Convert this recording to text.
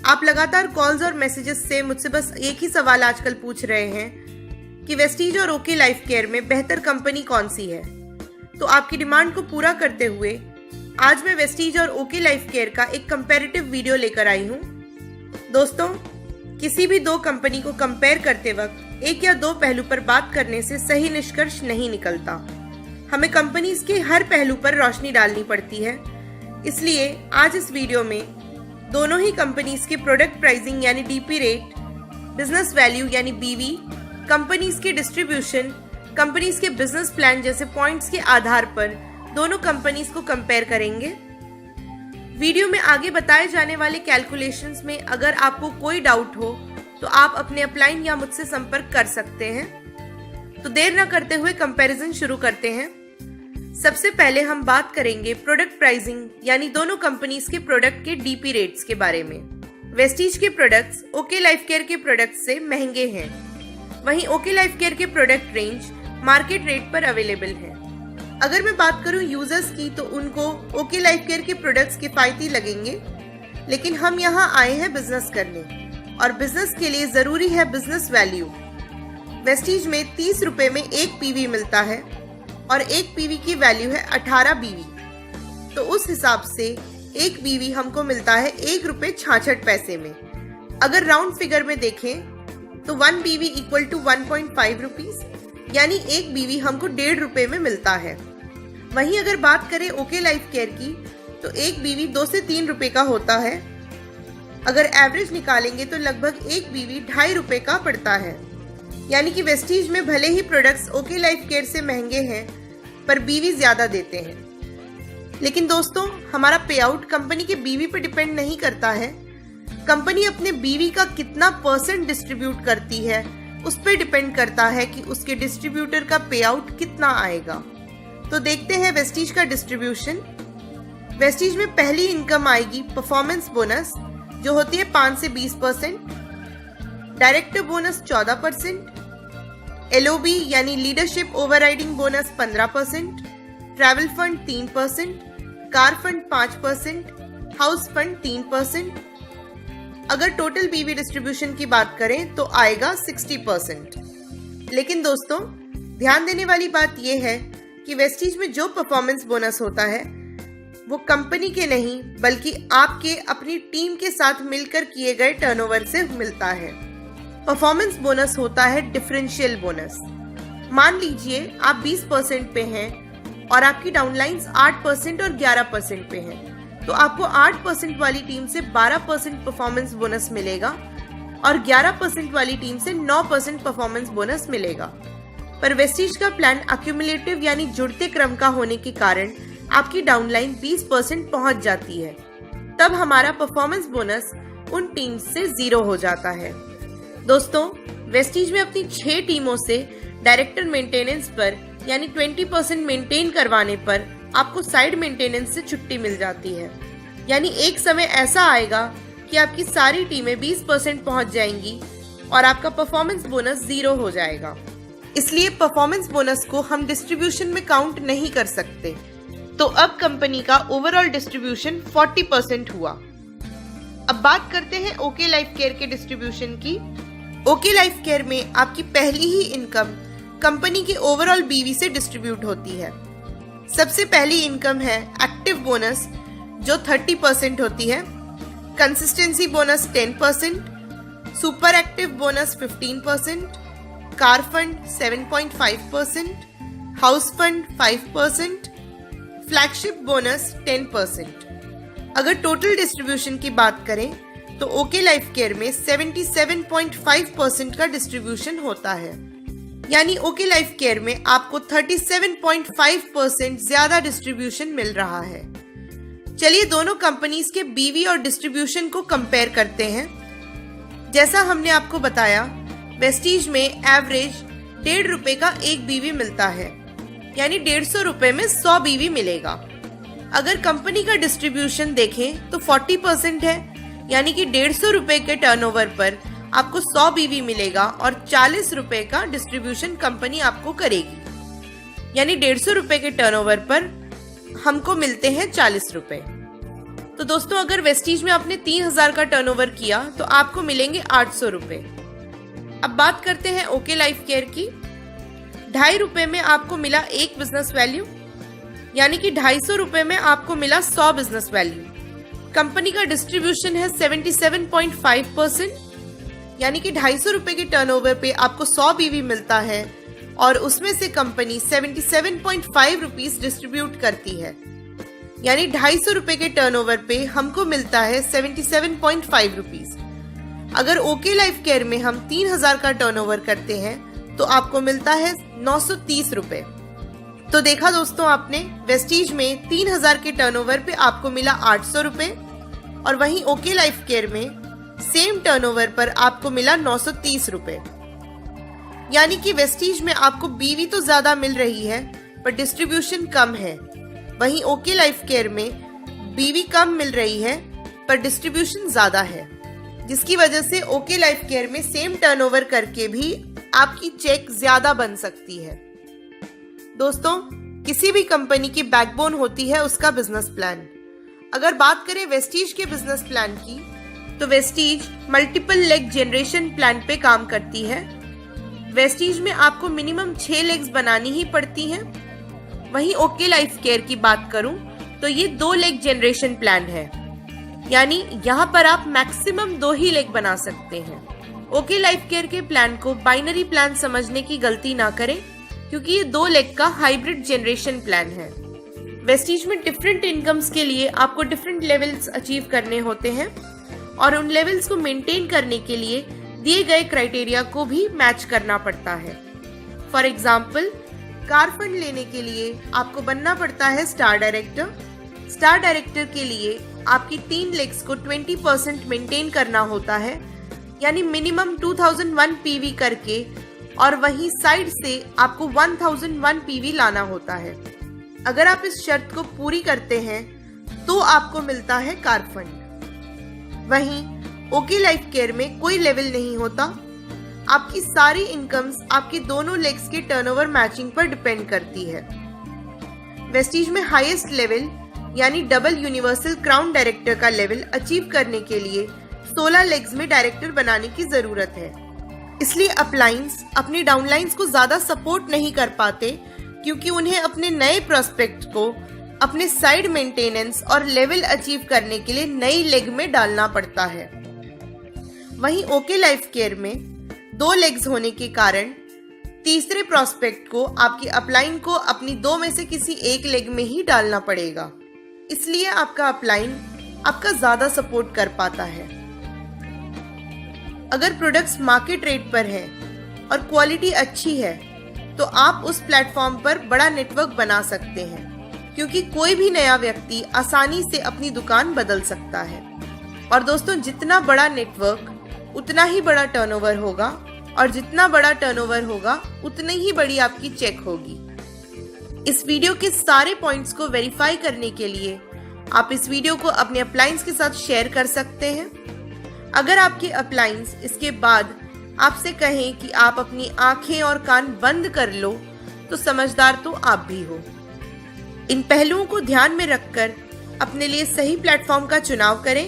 आप लगातार कॉल्स और मैसेजेस से मुझसे बस एक ही सवाल आजकल पूछ रहे हैं कि वेस्टीज और ओके लाइफ केयर में बेहतर कंपनी कौन सी है। तो आपकी डिमांड को पूरा करते हुए आज मैं वेस्टीज और ओके लाइफ केयर का एक कंपैरेटिव वीडियो लेकर आई हूँ। दोस्तों, किसी भी दो कंपनी को कंपेयर करते वक्त एक या दो पहलू पर बात करने से सही निष्कर्ष नहीं निकलता। हमें कंपनीज के हर पहलू पर रोशनी डालनी पड़ती है। इसलिए आज इस वीडियो में दोनों ही कंपनीज के प्रोडक्ट प्राइसिंग यानी डीपी रेट, बिजनेस वैल्यू यानी बीवी, कंपनीज के डिस्ट्रीब्यूशन, कंपनीज के बिजनेस प्लान जैसे पॉइंट्स के आधार पर दोनों कंपनीज को कंपेयर करेंगे। वीडियो में आगे बताए जाने वाले कैलकुलेशंस में अगर आपको कोई डाउट हो तो आप अपने अपलाइन या मुझसे संपर्क कर सकते हैं। तो देर न करते हुए कंपैरिजन शुरू करते हैं। सबसे पहले हम बात करेंगे प्रोडक्ट प्राइसिंग यानी दोनों कंपनीज के प्रोडक्ट के डीपी रेट्स के बारे में। वेस्टीज के प्रोडक्ट्स ओके लाइफ केयर के प्रोडक्ट्स से महंगे हैं, वहीं ओके लाइफ केयर के प्रोडक्ट रेंज मार्केट रेट पर अवेलेबल है। अगर मैं बात करूं यूजर्स की तो उनको ओके लाइफ केयर के प्रोडक्ट्स किफायती लगेंगे, लेकिन हम यहाँ आए हैं बिजनेस करने और बिजनेस के लिए जरूरी है बिजनेस वैल्यू। वेस्टीज में 30 रुपए में एक पीवी मिलता है और एक पीवी की वैल्यू है 18 बीवी। तो उस हिसाब से एक बीवी हमको मिलता है ₹1.66 में। अगर राउंड फिगर में देखें तो 1 बीवी इक्वल टू 1.5 रुपीज, यानी एक बीवी हमको ₹1.5 में मिलता है। वहीं अगर बात करें ओके लाइफ केयर की तो एक बीवी 2 से 3 रुपए का होता है। अगर एवरेज निकालेंगे तो लगभग एक बीवी ₹2.5 का पड़ता है। यानी कि वेस्टीज में भले ही प्रोडक्ट्स ओके लाइफ केयर से महंगे हैं पर बीवी ज्यादा देते हैं। लेकिन दोस्तों, हमारा पे आउट कंपनी के बीवी पे डिपेंड नहीं करता है। कंपनी अपने बीवी का कितना % डिस्ट्रीब्यूट करती है उस पर डिपेंड करता है कि उसके डिस्ट्रीब्यूटर का पे आउट कितना आएगा। तो देखते हैं वेस्टीज का डिस्ट्रीब्यूशन। वेस्टीज में पहली इनकम आएगी परफॉर्मेंस बोनस, जो होती है 5 से 20%, डायरेक्टर बोनस 14%, LOB यानी leadership overriding bonus 15%, travel fund 3%, car fund 5%, house fund 3%। अगर टोटल बीवी डिस्ट्रीब्यूशन की बात करें तो आएगा 60%। लेकिन दोस्तों, ध्यान देने वाली बात यह है कि वेस्टीज में जो परफॉर्मेंस बोनस होता है वो कंपनी के नहीं बल्कि आपके अपनी टीम के साथ मिलकर किए गए टर्नओवर से मिलता है। परफॉर्मेंस बोनस होता है डिफरेंशियल बोनस। मान लीजिए आप 20% पे हैं और आपकी डाउनलाइंस 8% और 11% पे हैं, तो आपको 8% वाली टीम से 12% परफॉर्मेंस बोनस मिलेगा और 11% वाली टीम से 9% परफॉर्मेंस बोनस मिलेगा। पर वेस्टीज का प्लान अक्यूमुलेटिव यानी जुड़ते क्रम का होने के कारण आपकी डाउनलाइन 20% पहुंच जाती है। तब हमारा परफॉर्मेंस बोनस उन टीम से 0 हो जाता है। दोस्तों, वेस्टीज में अपनी 6 टीमों से डायरेक्टर मेंटेनेंस पर यानी 20% मेंटेन करवाने पर आपको साइड मेंटेनेंस से छुट्टी मिल जाती है। यानी एक समय ऐसा आएगा कि आपकी सारी टीमें 20% पहुंच जाएंगी और आपका परफॉर्मेंस बोनस 0 हो जाएगा। इसलिए परफॉर्मेंस बोनस को हम डिस्ट्रीब्यूशन में काउंट नहीं कर सकते। तो अब कंपनी का ओवरऑल डिस्ट्रीब्यूशन 40% हुआ। अब बात करते हैं ओके लाइफ केयर के डिस्ट्रीब्यूशन की। ओके लाइफ केयर में आपकी पहली ही इनकम कंपनी के ओवरऑल बीवी से डिस्ट्रीब्यूट होती है। सबसे पहली इनकम है एक्टिव बोनस, जो 30% होती है, consistency bonus 10%, super active bonus 15%, car fund 7.5%, house fund 5%, flagship bonus 10%। अगर टोटल डिस्ट्रीब्यूशन की बात करें तो ओके लाइफ केयर में 77.5% का डिस्ट्रीब्यूशन होता है। यानी ओके लाइफ केयर में आपको 37.5% ज्यादा डिस्ट्रीब्यूशन मिल रहा है। चलिए दोनों कंपनीज के बीवी और डिस्ट्रीब्यूशन को कंपेयर करते हैं। जैसा हमने आपको बताया, वेस्टीज में एवरेज ₹1.5 का एक बीवी मिलता है, यानी 150 रुपए में 100 बीवी मिलेगा। अगर कंपनी का डिस्ट्रीब्यूशन देखें तो 40% है, यानी कि 150 रुपए के टर्नओवर पर आपको 100 बीवी मिलेगा और 40 रुपए का डिस्ट्रीब्यूशन कंपनी आपको करेगी। यानी 150 रुपए के टर्नओवर पर हमको मिलते हैं 40 रुपए। तो दोस्तों अगर वेस्टीज में आपने 3000 का टर्नओवर किया तो आपको मिलेंगे 800 रुपए। अब बात करते हैं ओके लाइफ केयर की। 2.5 रुपए में आपको मिला 1 बिजनेस वैल्यू, यानी कि 250 रुपए में आपको मिला 100 बिजनेस वैल्यू। कंपनी का डिस्ट्रीब्यूशन है 77.5%, यानी कि 250 रुपए के टर्नओवर पे आपको 100 बीवी मिलता है और उसमें से कंपनी 77.5 रुपीस डिस्ट्रीब्यूट करती है, यानी 250 रुपए के टर्नओवर पे हमको मिलता है 77.5 रुपीस। अगर ओके लाइफ केयर में हम 3000 का टर्नओवर करते हैं तो आपको मिलता है 930 रुपए। तो देखा दोस्तों आपने, वेस्टीज में 3000 के टर्नओवर पे आपको मिला 800 रुपए और वहीं ओके लाइफ केयर में सेम टर्नओवर पर आपको मिला 930 रुपए। यानी कि वेस्टीज में आपको बीवी तो ज्यादा मिल रही है पर डिस्ट्रीब्यूशन कम है, वहीं ओके लाइफ केयर में बीवी कम मिल रही है पर डिस्ट्रीब्यूशन ज्यादा है, जिसकी वजह से ओके लाइफ केयर में सेम टर्नओवर करके भी आपकी चेक ज्यादा बन सकती है। दोस्तों किसी भी कंपनी की बैकबोन होती है उसका बिजनेस प्लान। अगर बात करें वेस्टीज के बिजनेस प्लान की तो Vestige multiple leg generation plan पे काम करती है। वेस्टीज में आपको मिनिमम 6 लेग्स बनानी ही पड़ती हैं। वहीं ओके लाइफ केयर की बात करूं तो ये 2 लेग जनरेशन प्लान है, यानी यहाँ पर आप मैक्सिमम 2 ही लेग बना सकते हैं। ओके लाइफ केयर के प्लान को बाइनरी प्लान समझने की गलती ना करें, क्योंकि ये 2 लेग का हाइब्रिड जनरेशन प्लान है। वेस्टीज में डिफरेंट इनकम्स के लिए आपको डिफरेंट लेवल्स अचीव करने होते हैं और उन लेवल्स को मेंटेन करने के लिए दिए गए क्राइटेरिया को भी मैच करना पड़ता है। फॉर एग्जाम्पल, कार फंड लेने के लिए आपको बनना पड़ता है स्टार डायरेक्टर। स्टार डायरेक्टर के लिए आपकी 3 लेग्स को 20% मेंटेन करना होता है, यानी मिनिमम 2001 पीवी करके, और वहीं साइड से आपको 1001 पीवी लाना होता है। अगर आप इस शर्त को पूरी करते हैं तो आपको मिलता है कार फंड। वहीं ओके लाइफ केयर में कोई लेवल नहीं होता। आपकी सारी इनकम्स आपकी दोनों लेग्स के टर्नओवर मैचिंग पर डिपेंड करती है। वेस्टीज में हाईएस्ट लेवल यानी डबल यूनिवर्सल क्राउन डायरेक्टर का लेवल अचीव करने के लिए 16 लेग्स में डायरेक्टर बनाने की जरूरत है। इसलिए अपलाइंस अपनी डाउनलाइंस को ज्यादा सपोर्ट नहीं कर पाते, क्योंकि उन्हें अपने नए प्रोस्पेक्ट को अपने साइड मेंटेनेंस और लेवल अचीव करने के लिए नई लेग में डालना पड़ता है। वहीं ओके लाइफ केयर में 2 लेग्स होने के कारण तीसरे प्रोस्पेक्ट को आपकी अपलाइन को अपनी 2 में से किसी एक लेग में ही डालना पड़ेगा। इसलिए आपका अपलाइन आपका ज्यादा सपोर्ट कर पाता है। अगर प्रोडक्ट्स मार्केट रेट पर हैं और क्वालिटी अच्छी है तो आप उस प्लेटफॉर्म पर बड़ा नेटवर्क बना सकते हैं, क्योंकि कोई भी नया व्यक्ति आसानी से अपनी दुकान बदल सकता है। और दोस्तों जितना बड़ा नेटवर्क उतना ही बड़ा टर्नओवर होगा, और जितना बड़ा टर्नओवर होगा उतनी ही बड़ी आपकी चेक होगी। इस वीडियो के सारे पॉइंट्स को वेरीफाई करने के लिए आप इस वीडियो को अपने अप्लायंस के साथ शेयर कर सकते हैं। अगर आपके अप्लायंस इसके बाद आपसे कहें कि आप अपनी आंखें और कान बंद कर लो, तो समझदार तो आप भी हो। इन पहलुओं को ध्यान में रखकर अपने लिए सही प्लेटफॉर्म का चुनाव करें